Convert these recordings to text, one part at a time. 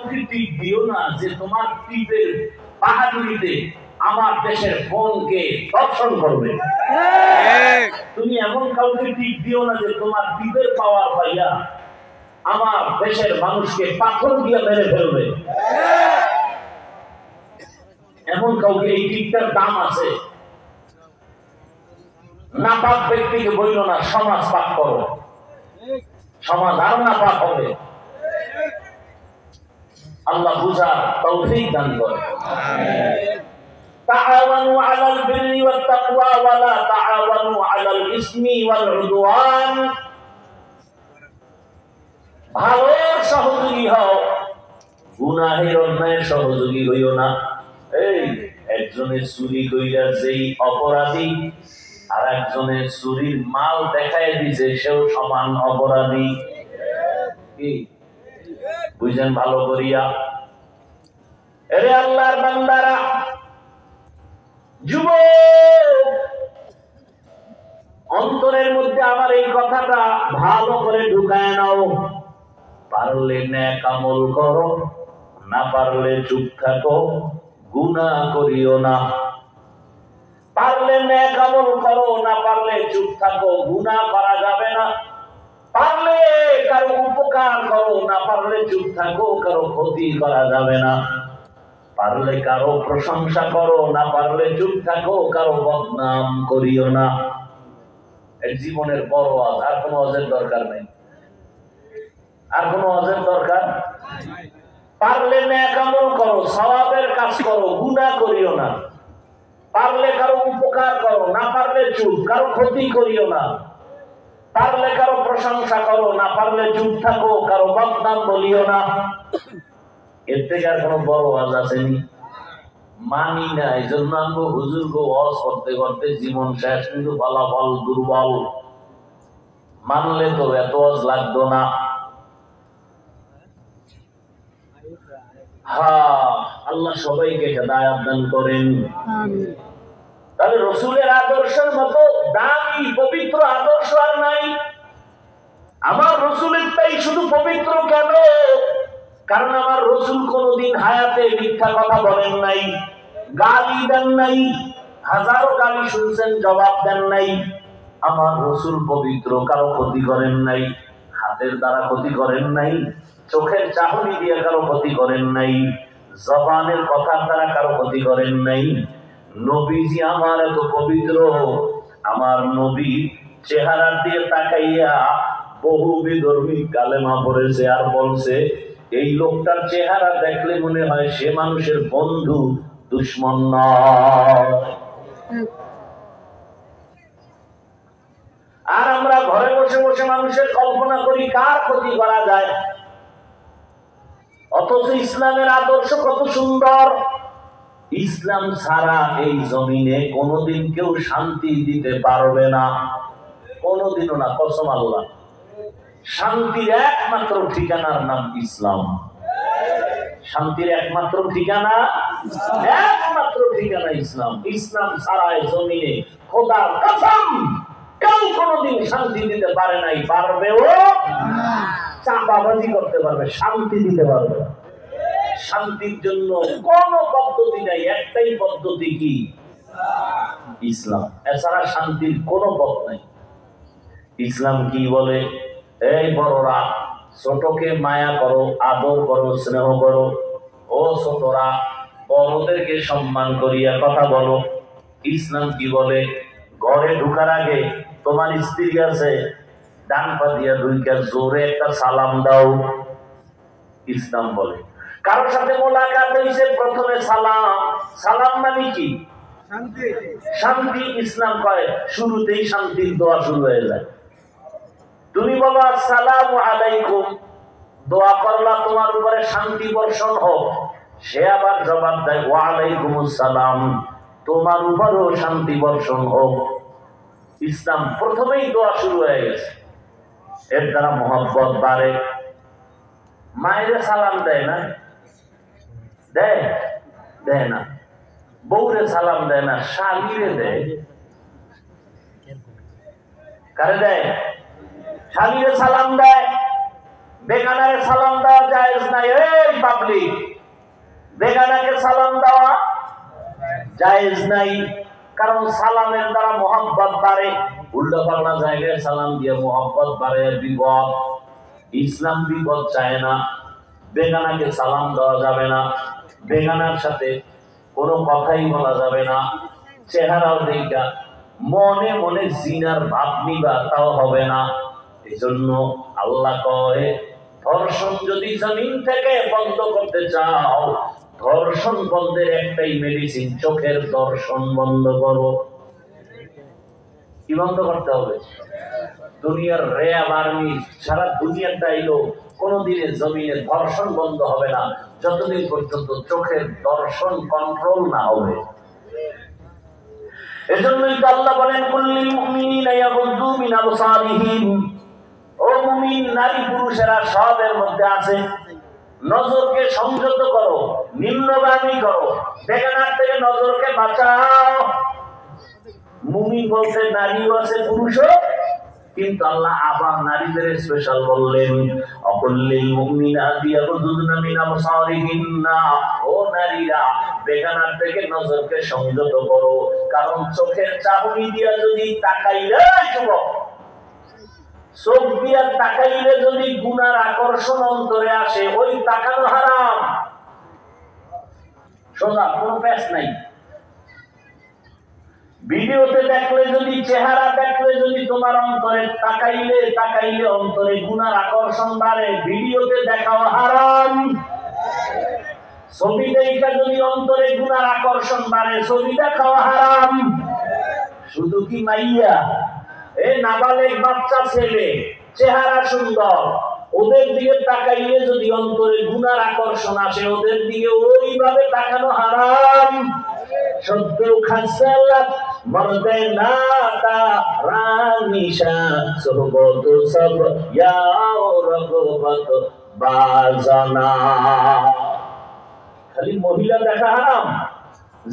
কাউকে টিপ দিও না যে তোমার টিপের বাহাদুরিতে আমার দেশের ফোনকে দর্শন করবে। তুমি এমন কাউকে টিপ দিও না যে তোমার টিপের পাওয়ার পাইয়া আমার দেশের মানুষকে পাথর দিয়ে মেরে ফেলবে। এমন কাউকে এই টিপটার দাম আছে। নাপাক ব্যক্তিকে বলল না সমাজ পাক করো, সমাজ আরো নাপাক হবে। আল্লাহ বুঝার তৌফিক দান করে। তাআওয়ানু আলাল বিররি ওয়াত তাকওয়া ওয়া লা তাআওয়ানু আলাল ইসমি ওয়াল উদওয়ান। ভালোর সহযোগী হও, গুনাহের অন্যায়ের সহযোগী হইও না। এই একজনের চুরি কইরা যেই অপরাধী আর একজনের চুরির মাল দেখায় দিছে সেও সমান অপরাধী। কি বুঝেন ভালো করিয়া? এরে আল্লাহর বান্দারা, যুবক, অন্তরের মধ্যে আমার এই কথাটা ভালো করে ঢুকায় নাও। পারলে নেক আমল করো, না পারলে চুপ থাকো, গুনাহ করিও না। পারলে নেক আমল করো, না পারলে চুপ থাকো, গুনাহ করা যাবে না। পারলে কারো উপকার করো, না পারলে চুপ থাকো, কারো ক্ষতি করা যাবে না। পারলে কারো প্রশংসা করো, না পারলে চুপ থাকো, কারো বদনাম করিও না। এর জীবনের বড় ওয়াজ। আর কোনো ওয়াজের দরকার নেই, আর কোনো ওয়াজের দরকার। পারলে নেক আমল করো, সওয়াবের কাজ করো, গুনাহ করিও না। পারলে কারো উপকার করো, না পারলে চুপ, কারো ক্ষতি করিও না। পারলে কারো প্রশংসা করো, না পারলে চুপ থাকো, কারো বদনাম বলিও না। এর থেকে আর কোনো বড় ওয়াজ আসেনি? মানি না, এই জন্য আমরা হুজুর গো ওয়াজ করতে করতে জীবন শেষ, কিন্তু ফলাফল দুর্বল। মানলে তো এত ওয়াজ লাগতো না। হ্যাঁ, আল্লাহ সবাইকে হেদায়েত দান করেন। তাহলে রসুলের আদর্শের মতো দামি পবিত্র আদর্শ আর নাই। আমার রসুলের তাই শুধু পবিত্র কেন? কারণ আমার রসুল কোনদিন হায়াতে মিথ্যা কথা বলেন নাই, গালি দেন নাই, হাজারো গালি শুনছেন, জবাব দেন নাই। আমার রসুল পবিত্র, কারো ক্ষতি করেন নাই, হাতের দ্বারা ক্ষতি করেন নাই, চোখের চাহনি দিয়ে কারো ক্ষতি করেন নাই, জবানের কথার দ্বারা কারো ক্ষতি করেন নাই। নবীজি আমার এত পবিত্র, আমার নবী চেহারার দিয়ে তাকাইয়া বহু বিধর্মী কালেমা পড়েছে আর বলছে এই লোকটার চেহারা দেখলে মনে হয় সে মানুষের বন্ধু, দুশ্মন নয়। আর আমরা ঘরে বসে বসে মানুষের কল্পনা করি কার ক্ষতি করা যায়, অথচ ইসলামের আদর্শ কত সুন্দর। ইসলাম ছাড়া এই জমিনে কোনোদিন কেউ শান্তি দিতে পারবে না, কোনোদিনও না, কসম আল্লাহ। শান্তির একমাত্র ঠিকানার নাম ইসলাম। শান্তির একমাত্র ঠিকানা, একমাত্র ঠিকানা ইসলাম। ইসলাম ছাড়া এই জমিনে খোদার কসম কেউ কোনোদিন শান্তি দিতে পারে নাই, পারবেও না। চাপাবাজি করতে পারবে, শান্তি দিতে পারবে না। শান্তির জন্য কোন পদ্ধতি নাই, একটাই পদ্ধতি, কি? ইসলাম। এছাড়া শান্তির কোন পথ নাই। ইসলাম কি বলে? এই বড়রা, ছোটকে মায়া করো, আদর করো, স্নেহ করো। ও ছোটরা, বড়দেরকে সম্মান করিয়া কথা বলো। ইসলাম কি বলে? ঘরে ঢুকার আগে তোমার স্ত্রী আছে, ডান পা দিয়া ঢুইকা জোরে একটা সালাম দাও। ইসলাম বলে কারোর সাথে মোলাকাত হইছে, প্রথমে সালাম। সালাম মানে কি? শান্তি। শান্তি। ইসলাম কয় শুরুতেই শান্তির দোয়া শুরু হয়ে যায়। তুমি বলো আসসালামু আলাইকুম, দোয়া করলা তোমার উপরে শান্তি বর্ষণ হোক। সে আবার জবাব দেয় ওয়া আলাইকুমুস সালাম, তোমার উপরেও শান্তি বর্ষণ হোক। ইসলাম প্রথমেই দোয়া শুরু হয়ে গেছে। এর দ্বারা মহব্বত বাড়ে। মায়ের সালাম দেয় না? দেয়? দেয় না। বউরে সালাম দেয় না, শালিরে দেয়। কারে দেয়? শালিরে সালাম দেয়। বেগানারে সালাম দেওয়া জায়েজ নাই। এই পাবলিক, বেগানাকে সালাম দেওয়া জায়েজ নাই, কারণ সালামের দ্বারা মোহাব্বত বাড়ে। উল্টো পাল্টা জায়গায় সালাম দিয়ে মোহাব্বত বাড়ে, বিপদ। ইসলাম বিপদ চায় না। বেগানাকে সালাম দেওয়া যাবে না, বেগানার সাথে কোনো কথাই বলা যাবে না, চেহারাও দেখা মনে মনে জিনার ভাব নিবা তাও হবে না। এই জন্য আল্লাহ কয়, ধর্ষণ যদি জমিন থেকে বন্ধ করতে চাও, ধর্ষণ বন্ধের একটাই মেডিসিন, চোখের দর্শন বন্ধ করো। কি বন্ধ করতে হবে? দুনিয়ার র্যাব আর্মি সারা দুনিয়াটা এলো, কোনদিনের জমিনে ধর্ষণ বন্ধ হবে না যতদিন পর্যন্ত চোখের দর্শন কন্ট্রোল না হবে। এজন্যই তো আল্লাহ বলেন, কুল্লিল মুমিনিনা ইয়াগুদ্দু মিন আবসারিহিম। ও মুমিন নারী পুরুষেরা সবের মধ্যে আছে, নজরকে সংযত করো, নিম্নগামী করো, বেগানার থেকে নজরকে বাঁচাও। মুমিন বলতে নারীও আছে, পুরুষও, কিন্তু আল্লাহ আবার নারীদের স্পেশাল বললেন, অকুল্লিল মুমিনাতি ইয়াগুদ্দুনা মিন আবসারিহিন্না। ও নারীরা, বেগানার থেকে নজরকে সংযত করো, কারণ চোখের চাহনি দিয়া যদি তাকাইলে, যুবক, চোখ দিয়া তাকাইলে যদি গুনার আকর্ষণ অন্তরে আসে, ওই তাকানো হারাম। সোজা, কোনো প্যাচ নাই। ভিডিওতে দেখলে যদি, চেহারা দেখলে যদি তোমার অন্তরে তাকাইলে অন্তরে গুনার আকর্ষণ বাড়ে, ভিডিওতে দেখাও হারাম। ছবি দেখা যদি অন্তরে গুনার আকর্ষণ বাড়ে, ছবি দেখাও হারাম। শুধু কি মাইয়া, নাবালেগ বাচ্চা ছেলে, চেহারা সুন্দর, ওদের দিকে তাকাইলে যদি অন্তরে গুনার আকর্ষণ আসে, ওদের দিকে ওইভাবে তাকানো হারাম। শত্রু খাসালাত মরদে নাতা রানিশা সুবত সব ইয়া রগবত বাজানা। খালি মহিলা দেখা হারাম।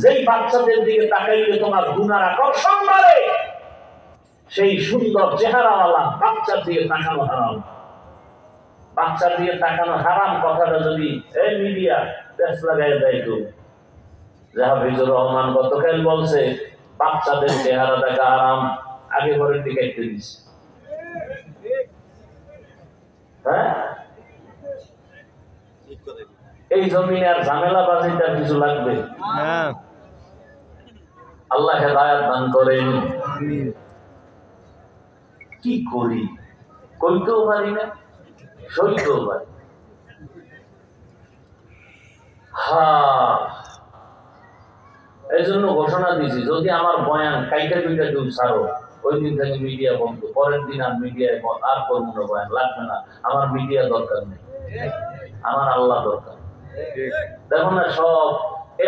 যেই বাচ্চাদের দিকে তাকাইলে তোমার গুনার আকর্ষণ বাড়ে, সেই সুন্দর চেহারাওয়ালা বাচ্চার দিকে তাকানো হারাম। বাচ্চার দিকে তাকানো হারাম কথাটা যদি এই মিডিয়া পেছ লাগাই দেয়, তো হাফিজুর রহমান গতকাল বলছে বাচ্চাদের চেহারা দেখা হারাম, আগে পরে দিকে দিচ্ছে। হ্যাঁ, এই জমিনে আর ঝামেলা বাজিতে কিছু লাগবে? আল্লাহ হেদায়েত দান করেন। কি করি, কইতেও পারি না, সইতেও পারি। এই জন্য ঘোষণা দিয়েছি, যদি আমার বয়ান কাইটা দুইটা কেউ ছাড়ো, ওই দিন থেকে মিডিয়া বন্ধ। পরের দিন আর মিডিয়ায় আর করবো না, বয়ান লাগবে না। আমার মিডিয়া দরকার নেই, আমার আল্লাহ দরকার। দেখো না, সব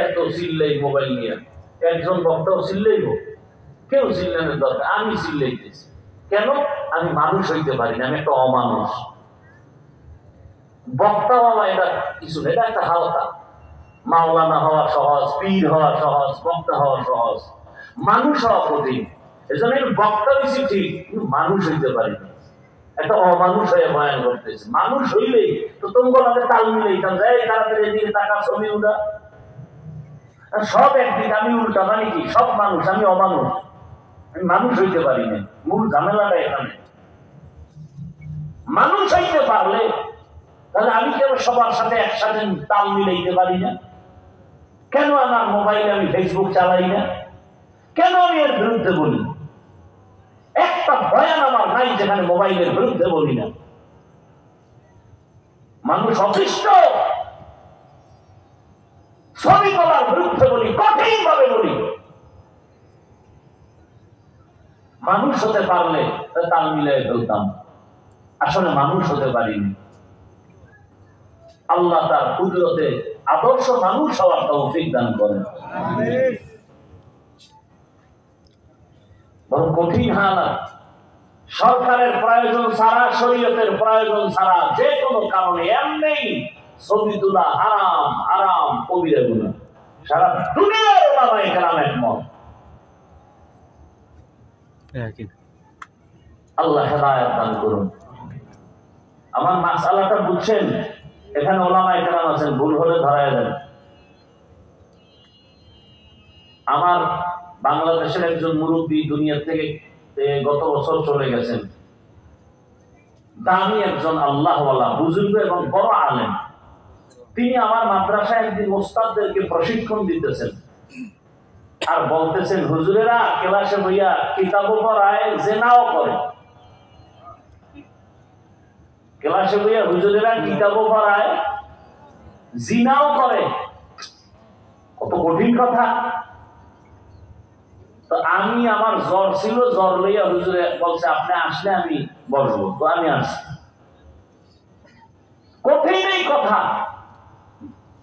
এত চিল্লাই মোবাইল নিয়ে, একজন বক্তাও চিল্লাইব, কেউ চিল্লানোর দরকার। আমি চিল্লাইতেছি কেন? আমি মানুষ হইতে পারি না, আমি একটা অমানুষ। বক্তা হওয়া এটা কিছু না, এটা একটা হালকা। মাওলানা হওয়া সহজ, পীর হওয়া সহজ, বক্তা হওয়া সহজ, মানুষ হওয়া কঠিন। এজন্য বক্তা বেশি ঠিক, কিন্তু মানুষ হইতে পারি না, একটা অমানুষ হয়ে বয়ান করতেছে। মানুষ হইলেই তো তোমাকে তাল মিলেই তাড়াতাড়ি এদিকে টাকা ছবি উঠা, সব একদিকে আমি উল্টা। মানে কি, সব মানুষ, আমি অমানুষ, আমি মানুষ হইতে পারি না। মূল ঝামেলাটা এখানে। মানুষ হইতে পারলে তাহলে আমি কেন সবার সাথে একসাথে তাল মিলাইতে পারি না? কেন আমার মোবাইলে আমি ফেসবুক চালাই না? কেন আমি এর বিরুদ্ধে বলি? একটা বয়ান আমার নাই যেখানে মোবাইলের বিরুদ্ধে বলি না। মানুষ অতিষ্ঠ, ছবি তোলার বিরুদ্ধে বলি, কঠিন ভাবে বলি। মানুষ হতে পারলে তাল মিলাই ফেলতাম, আসলে মানুষ হতে পারিনি। আল্লাহ তার কুদরতে আদর্শ মানুষ হওয়ার তৌফিক দান করেন। বড় কঠিন হালাত। সরকারের প্রয়োজন ছাড়া, শরীয়তের প্রয়োজন ছাড়া যে কোনো কারণে এমনি ছবি তোলা হারাম, হারাম, কবিরা গুনাহ। সারা দুনিয়ার ওলামায়ে কেরাম একমত। আল্লাহ হেদায়েত দান করুন। আমার মাসআলাটা বুঝছেন? এখানে ওলামায়ে কেরাম আছেন, ভুল হলে ধরায় দেন। আমার বাংলাদেশের একজন মুরব্বী দুনিয়া থেকে গত বছর চলে গেছেন। দামি একজন আল্লাহওয়ালা বুজুর্গ এবং বড় আলেম। তিনি আমার মাদ্রাসায় একদিন ওস্তাদদেরকে প্রশিক্ষণ দিতেছেন আর বলতেছেন, হুজুরেরা ক্লাসে বইয়া কিতাবও পড়ায়, জেনাও করে। ক্লাসে বইয়া হুজুরেরা কিতাবও পড়ায়, জিনাও করে। কত কঠিন কথা। তো আমি, আমার জ্বর ছিল, জ্বর লইয়া হুজুরে বলছে আপনি আসলে আমি বসবো। তো আমি আসছি। কঠিন এই কথা।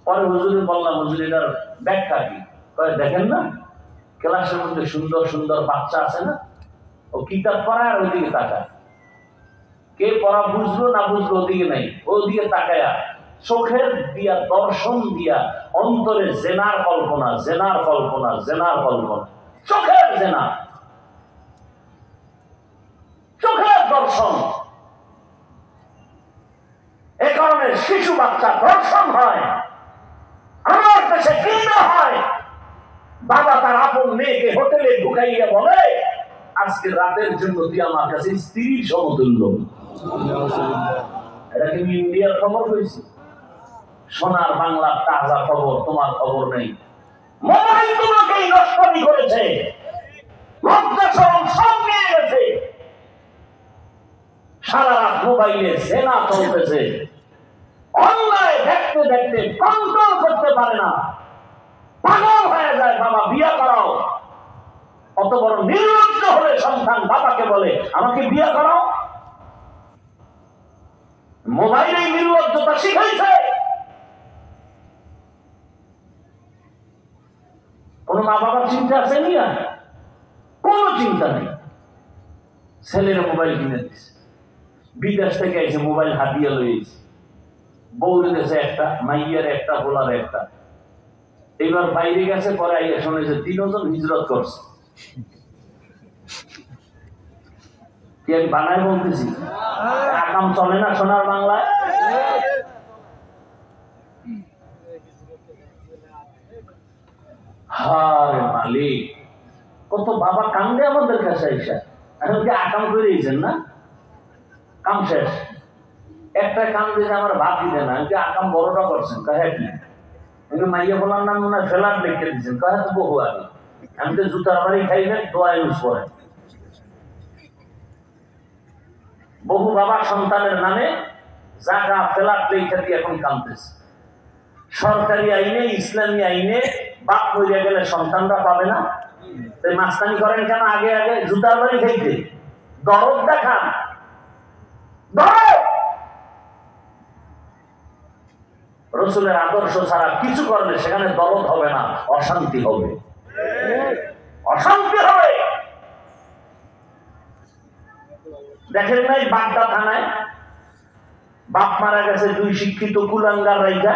পরে হুজুরে বললাম, হুজুর এটার ব্যাখ্যা কি? দেখেন না, ক্লাসের মধ্যে সুন্দর সুন্দর বাচ্চা আছে না, ও কিতাব পড়ায় আর ওইদিকে তাকায়। কে পড়া বুঝলো না বুঝলো ওদিকে নাই, ওদিকে তাকায়া চোখের দিয়া, দর্শন দিয়া অন্তরে জেনার কল্পনা, জেনার কল্পনা, জেনার কল্পনা, চোখের জেনা, চোখের দর্শন। এ কারণে শিশু বাচ্চা দর্শন হয়। আমার দেশে কি না হয়, বাবা তার আপন মেয়েকে হোটেলে ঢুকাইয়া বলে আজকে রাতের জন্য তুই আমার কাছে স্ত্রীর সমতুল্য। এটা কিন্তু ইন্ডিয়ার খবর হয়েছে। সোনার বাংলার তাজা খবর, তোমার খবর নেই। মোবাইল তোমাকেই নষ্টনী করেছে, সব নিয়ে গেছে। সারা রাত মোবাইলে জেনা চলতেছে, অনলাইন দেখতে দেখতে কন্ট্রোল করতে পারে না, পাগল হয়ে যায়। বাবা বিয়ে করাও। অত বড় নির্লজ্জ হলে সন্তান বাবাকে বলে আমাকে বিয়ে করাও। মোবাইলে নির্লজ্জতা শিখাইছে। কোন মা বাবার চিন্তা আছে না? কোন চিন্তা নেই। ছেলেরা মোবাইল কিনে দিচ্ছে, বিদেশ থেকে এসে মোবাইল হাতিয়ে লইছে, বউর দেশে একটা, মাইয়ার একটা, হোলার একটা। এবার বাইরে গেছে, পরে আইয়া শুনেছে 3 জন হিজরত করছে। কি আমি বানায় বলতেছি? আকাম চলে না সোনার বাংলায়? হারে মালিক, কত বাবা কান্দে আমাদের কাছে আইসা। এখন কি আকাম করে দিয়েছেন না? কাম শেষ। একটা কাম দিয়ে আমার ভাত দিতে না, আমি আকাম বড়টা করছেন। হ্যাঁ কি মাইয়া বলার নাম মনে হয় ফেলার লিখে দিচ্ছেন। হ্যাঁ তো বহু আগে। আমি তো জুতার বাড়ি খাইবেন, দোয়া ইউজ করেন। বহু বাবা সন্তানের নামে জায়গা ফেলার লিখে দিয়ে এখন কামতেছে। সরকারি আইনে, ইসলামী আইনে বাপ মরিয়া গেলে সন্তানরা পাবে না। মাস্তানি করেন কেন? আগে আগে জুতার বাড়ি খাইতে দরদ দেখান। রসুলের আদর্শ ছাড়া কিছু করলে সেখানে দরদ হবে না, অশান্তি হবে, অশান্তি হবে। দেখেন নাই বাগদা থানায় বাপ মারা গেছে, 2 শিক্ষিত কুলাঙ্গার রাইখা,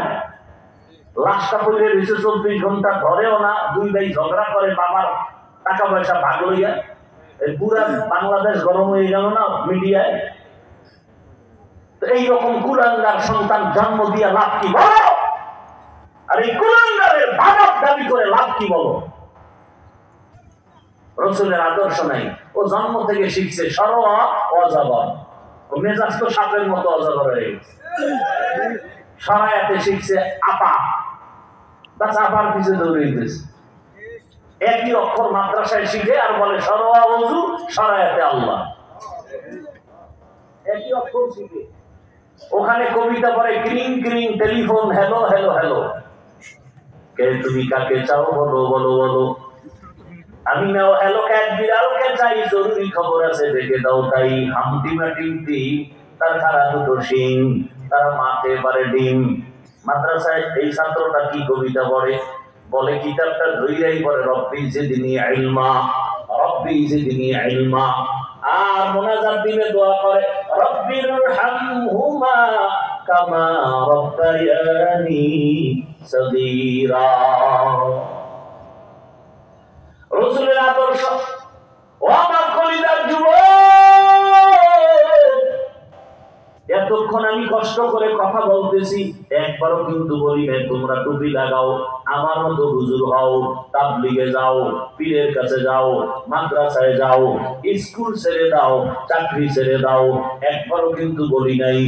লাশটা পড়ে রয়েছে 24 ঘন্টা, ধরেও না। 2 ভাই ঝগড়া করে, বাবার টাকা পয়সা ভাগ লইয়া। পুরা বাংলাদেশ গরম হয়ে গেল না মিডিয়ায়। এইরকম কুলাঙ্গার সন্তান জন্ম দিয়ে লাভ কি বলো? আর এই কুলাঙ্গারের বাবা দাবি করে লাভ কি বলো? রসুলের আদর্শ নাই। ও জন্ম থেকে শিখছে সরোয়া অজগর। ও মেজাজ তো সাপের মতো অজগর হয়ে গেছে। সরায়াতে শিখছে আপা, বাস আপার পিছনে দৌড়ে দিতেছে। একই অক্ষর মাদ্রাসায় শিখে আর বলে সরোয়া অজু, সরায়াতে আল্লাহ। একই অক্ষর শিখে ওখানে কবিতা পড়ে ক্রিং ক্রিং টেলিফোন, হ্যালো হ্যালো হ্যালো, কে তুমি কাকে চাও বলো বলো বলো, আমি নাও হ্যালো ক্যাট বিড়ালকে চাই, জরুরি খবর আছে দেখে দাও তাই, হামটি মাটিমটি তার খারা 2 শিং, তারা মাঠে পারে ডিম। মাদ্রাসায় এই ছাত্রটা কি কবিতা পড়ে? বলে কিতাবটা ধইরাই পড়ে রব্বি জিদনি ইলমা, রব্বি জিদনি ইলমা। আর মোনাজাত দিলে দোয়া করে রব্বিরহামহুমা কামা রাব্বায়ানি সগীরা। রসুলের আদর্শ। ও আমার কলিজার যুবক, এতক্ষণ আমি কষ্ট করে কথা বলতেছি, একবারও কিন্তু বলি না তোমরা টুপি লাগাও, আমার মতো হুজুর হও, তাবলিগে যাও, পীরের কাছে যাও, মাদ্রাসায় যাও, স্কুল ছেড়ে দাও, চাকরি ছেড়ে দাও। একবারও কিন্তু বলি নাই,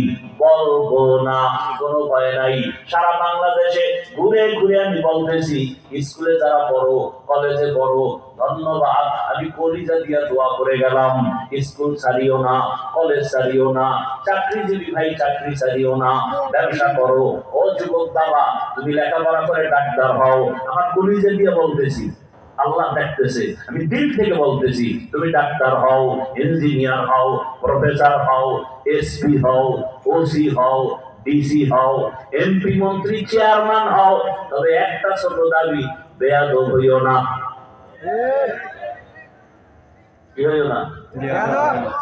বলবো না, কোনো ভয় নাই। সারা বাংলাদেশে ঘুরে ঘুরে আমি বলতেছি, স্কুলে যারা পড়ো, কলেজে পড়ো, ধন্যবাদ, আমি কলিজা দিয়া দোয়া করে গেলাম। স্কুল ছাড়িও না, কলেজ ছাড়িও না, চাকরিজীবী ভাই চাকরি ছাড়িও না, ব্যবসা করো। ও যুবক বাবা, তুমি লেখাপড়া করে ডাক্তার হও, আমার কলিজা দিয়ে বলতেছি, আল্লাহ দেখতেছে, আমি দিল থেকে বলতেছি, তুমি ডাক্তার হও, ইঞ্জিনিয়ার হও, প্রফেসর হও, এসপি হও, ওসি হও, ডিসি হও, এমপি মন্ত্রী চেয়ারম্যান হও, তবে একটা ছোট দাবি, বেয়াদব হইও না। কি হইও না?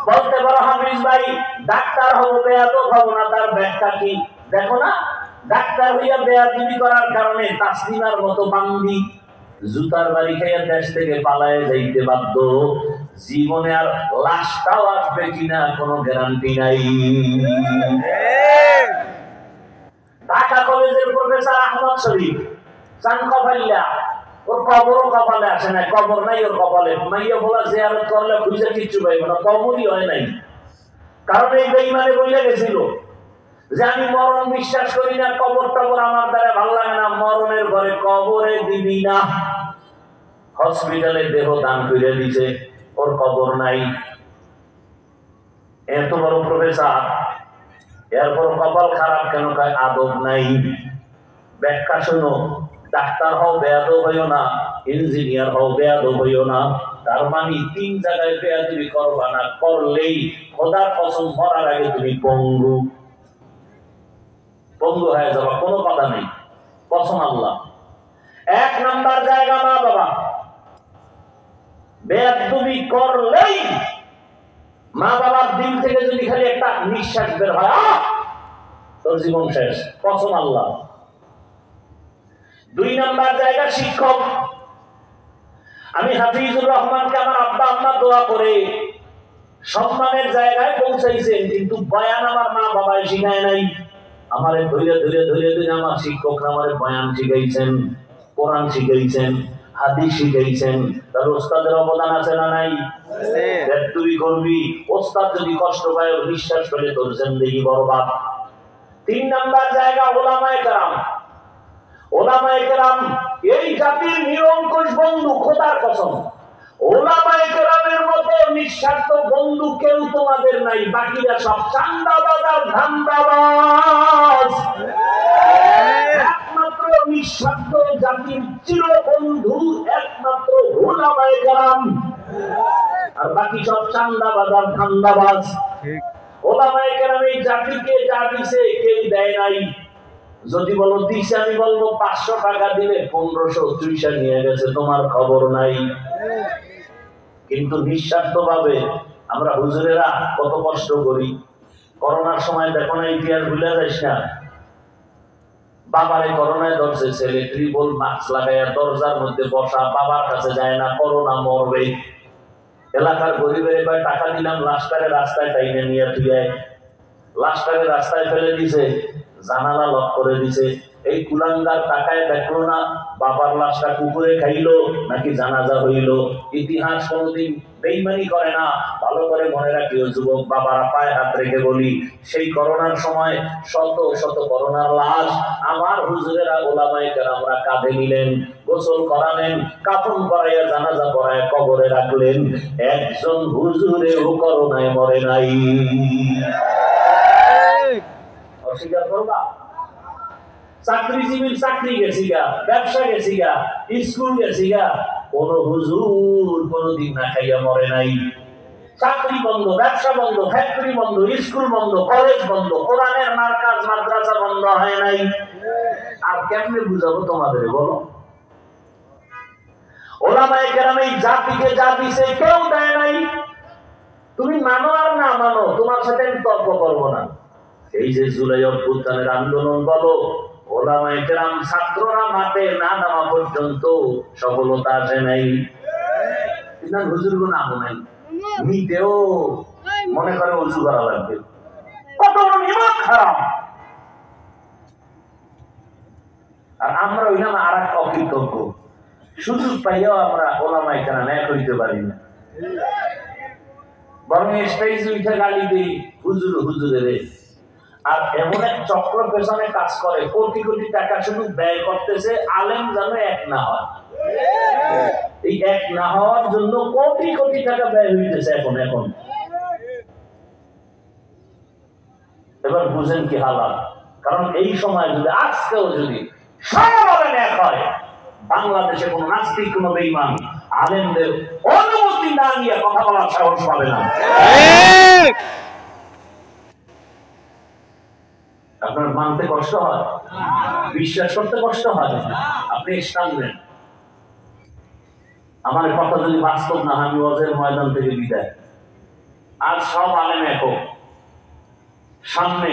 বলতে পারো হাফিজ ভাই ডাক্তার হবো, বেয়াদব হবো না, তার ব্যাখ্যা কি? দেখো না, ডাক্তার হইয়া বেয়াদবি করার কারণে তাসলিমার মতো বান্দি জুতার বাড়ি খেয়ে দেশ থেকে পালায়ে যাইতে বাধ্য। জীবনে আর লাশটাও আসবে কিনা কোনো গ্যারান্টি নাই। ঢাকা কলেজের প্রফেসর আহমদ শরীফ চান কপাল্লা, ওর কবরও কপালে আসে না, কবর নাই ওর কপালে। মাইয়া বলা জিয়ারত করলে খুঁজে কিচ্ছু পাইব না, কবরই হয় নাই। কারণ এই বেঈমানে বইলে গেছিল যে আমি মরণ বিশ্বাস করি না, কবর টবর আমার দ্বারা ভালো লাগে না, মরণের ঘরে কবরে দিবি না। হসপিটালে দেহ দান করে দিছে, ওর কবর নাই। এত বড় প্রফেসর, এরপর কপাল খারাপ কেন? কয় আদব নাই। ব্যাখ্যা শোনো, ডাক্তার হও বেয়াদব হইও না, ইঞ্জিনিয়ার হও বেয়াদব হইও না। তার মানে 3 জায়গায় বেয়াদবি করবা না, করলেই খোদার কসম মরার আগে তুমি পঙ্গু পঙ্গু হয়ে যাবা, কোনো কথা নেই, কসম আল্লাহ। 1 নাম্বার জায়গা মা বাবা, বেয়াদবি করলেই মা বাবার দিল থেকে যদি খালি একটা নিঃশ্বাস বের হয়, তোর জীবন শেষ, কসম আল্লাহ। 2 নাম্বার জায়গা শিক্ষক। আমি হাফিজুর রহমানকে আমার আব্বা আম্মা দোয়া করে সম্মানের জায়গায় পৌঁছাইছেন, কিন্তু বয়ান আমার মা বাবাই শিখায় নাই। আমারে ধীরে ধীরে ধীরে ধীরে আমার শিক্ষকরা আমারে বয়ান শিখাইছেন, কোরআন শিখাইছেন, হাদিস শিখাইছেন। তার ওস্তাদের অবদান আছে না নাই? তুই করবি, ওস্তাদ যদি কষ্ট পায়, বিশ্বাস করে তোর জিন্দেগি বরবাদ। 3 নাম্বার জায়গা ওলামায়ে কেরাম। ওলামায়ে কেরাম এই জাতির নিরঙ্কুশ বন্ধু, খোদার কসম। ওলামায়ে কেরামের মতো নিঃস্বার্থ বন্ধু কেউ তোমাদের নাই, বাকিরা সব চান্দাবাজ আর ধান্দাবাজ। একমাত্র নিঃস্বার্থ জাতির চিরবন্ধু একমাত্র ওলামায়ে কেরাম, আর বাকি সব চান্দাবাজ আর ধান্দাবাজ। ওলামায়ে কেরাম এই জাতিকে যা দিছে কেউ দেয় নাই। যদি বলো দিছে, আমি বলবো 500 টাকা দিলে 1500 চুইসা নিয়ে গেছে, তোমার খবর নাই। কিন্তু নিঃস্বার্থ ভাবে আমরা হুজুরেরা কত কষ্ট করি। করোনার সময় দেখো না, ইতিহাস ভুলে যাইস না, বাবারে করোনায় ধরছে, ছেলে ট্রিপল মাস্ক লাগাইয়া দরজার মধ্যে বসা, বাবার কাছে যায় না, করোনা মরবে। এলাকার গরিবের এবার টাকা দিলাম, লাশটাকে রাস্তায় টাইনে নিয়ে তুই, লাশটাকে রাস্তায় ফেলে দিছে, জানালা লক করে দিছে। এই কুলাঙ্গার টাকায় দেখলো না বাবার লাশটা কুকুরে খাইলো নাকি জানাজা হইল। ইতিহাস কোনোদিন বেইমানি করে না, ভালো করে মনে রাখিও যুবক বাবারা, পায়ে হাত রেখে বলি, সেই করোনার সময় শত শত করোনার লাশ আমার হুজুরেরা ওলামায়ে কেরামরা কাঁধে নিলেন, গোসল করালেন, কাফন করাইয়া জানাজা পড়ায় কবরে রাখলেন। একজন হুজুরেও করোনায় মরে নাই। অস্বীকার করবা? চাকরিজীবীর চাকরি গেছি গা, ব্যবসা গেছি গা, স্কুল গেছি গা, কোন হুজুর কোনদিন না খাইয়া মরে নাই। চাকরি বন্ধ, ব্যবসা বন্ধ, ফ্যাক্টরি বন্ধ, স্কুল বন্ধ, কলেজ বন্ধ, কোরআনের মার্কাজ মাদ্রাসা বন্ধ হয় নাই। আর কেমনে বুঝাবো তোমাদের বলো? ওলামায়ে কেরাম এই জাতিকে যা দিছে কেউ দেয় নাই। তুমি মানো আর না মানো, তোমার সাথে আমি তর্ক করবো না। এই যে জুলাই অভ্যুত্থানের আন্দোলন বলো, ওলামায়ে কেরাম ছাত্ররা মাঠে না নামা পর্যন্ত সফলতা আসে নাই। কিন্তু হুজুরগো নামও নাই, নিতেও মনে করে উঁচু করা লাগবে। কত বড় হারাম। আর আমরা হইলাম আর এক অকৃতজ্ঞ, সুযোগ পাইয়াও আমরা ওলামায়ে কেরাম এক হইতে পারি না, বরং স্টেজে উঠে গালি দিই হুজুর হুজুরে রে। আর এমন এক চক্র পেছনে কাজ করে, কোটি কোটি টাকা শুধু ব্যয় করতেছে আলেম যেন এক না হয়। এই এক না হওয়ার জন্য কোটি কোটি টাকা ব্যয় হইতেছে এখন। এবার বুঝেন কি হালাত। কারণ এই সময় যদি আজকেও যদি সব আলেম এক হয়, বাংলাদেশে কোন নাস্তিক কোন বেঈমান আলেমদের অনুমতি না নিয়ে কথা বলার সাহস পাবে না। আপনার মানতে কষ্ট হয়, বিশ্বাস করতে কষ্ট হয়, আপনি ইসলাম নেন। আমার কথা যদি বাস্তব না, আমি ওয়াজের ময়দান থেকে বিদায়। আজ সব আলেম একক, সামনে